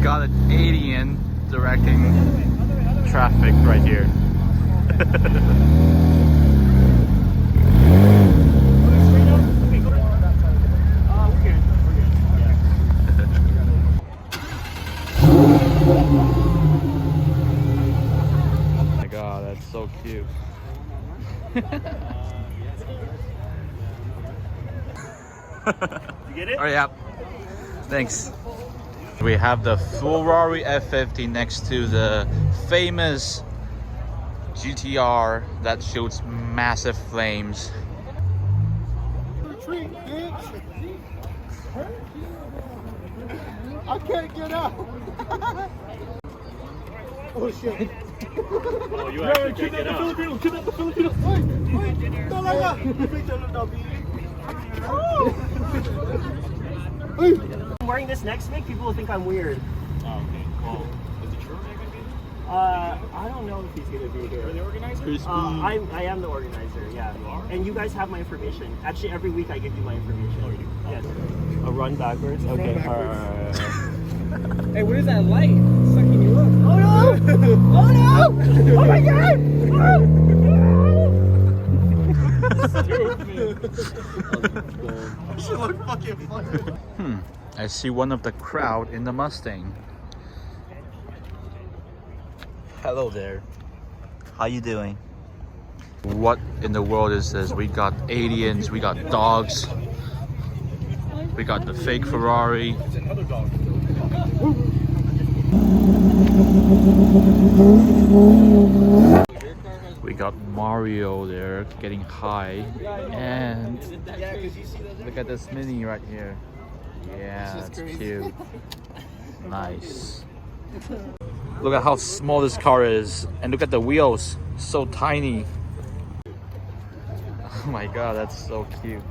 got an alien directing traffic right here. Oh my god, that's so cute. You get it? Oh yeah. Thanks. We have the Ferrari F50 next to the famous GTR that shoots massive flames. Retreat, bitch! I can't get out! Oh shit! Oh, you actually can't get out. Kidnap the Filipino! Wait! Talaga! I'm wearing this next week, people will think I'm weird. Oh, okay. Well, is it true they're gonna be? I don't know if he's gonna be here. You're the organizer? I am the organizer, yeah. You are? And you guys have my information. Actually, every week I give you my information. Oh, you do? Yes. A run backwards? Okay. backwards. Hey, what is that light? It's sucking you up. Oh no! Oh no! Oh my god! She look fucking funny. I see one of the crowd in the Mustang. Hello there. How you doing? What in the world is this? We got aliens, we got dogs, we got the fake Ferrari. It's another dog. We got Mario there getting high, and look at this mini right here. Yeah, that's cute. Nice. Look at how small this car is, and look at the wheels, so tiny. Oh my god, that's so cute.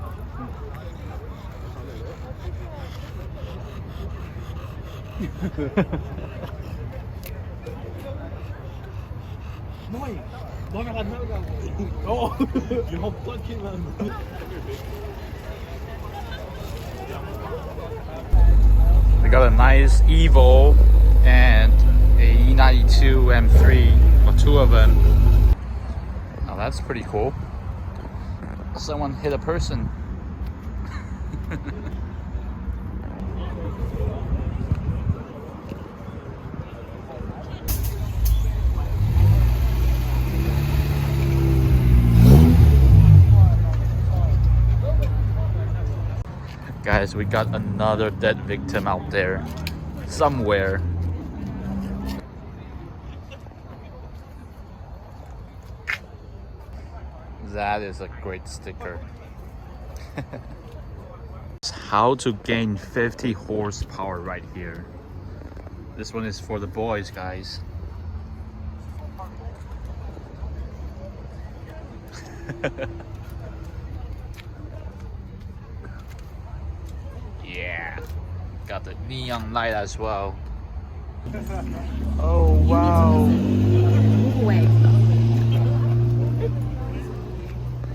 Oh, you're fucking man. We got a nice EVO and a E92 M3, or two of them. Now that's pretty cool. Someone hit a person. Guys, we got another dead victim out there somewhere. That is a great sticker. How to gain 50 horsepower right here. This one is for the boys, guys. Yeah, got the neon light as well. Oh wow. Move away.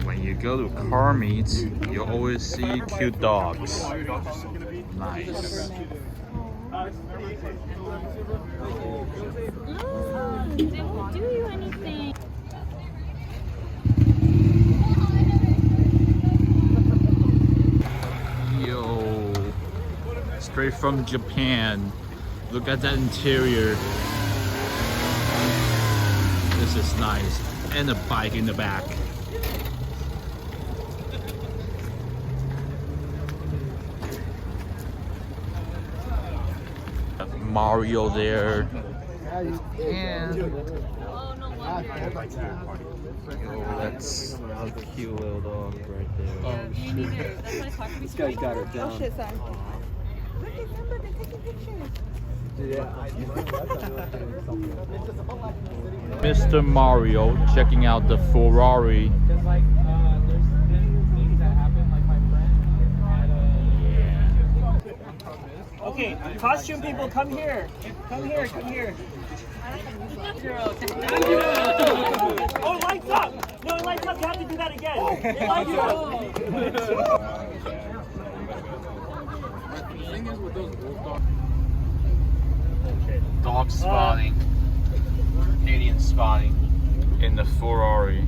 When you go to car meets, you always see cute dogs. Nice. They won't do you anything. Yo, straight from Japan. Look at that interior. This is nice. And a bike in the back. Mario there. And that's a cute little dog right there. Me neither. That's why I talked to me. This guy's got it down. Oh shit, son. Look at them, they're taking pictures. Mr. Mario checking out the Ferrari. There's like, there's things that happen, like my friend had Okay, costume people, come here. Come here, come here. Oh, it lights up! No, it lights up. You have to do that again. It lights up. Dog spotting. Canadian spotting. In the Ferrari.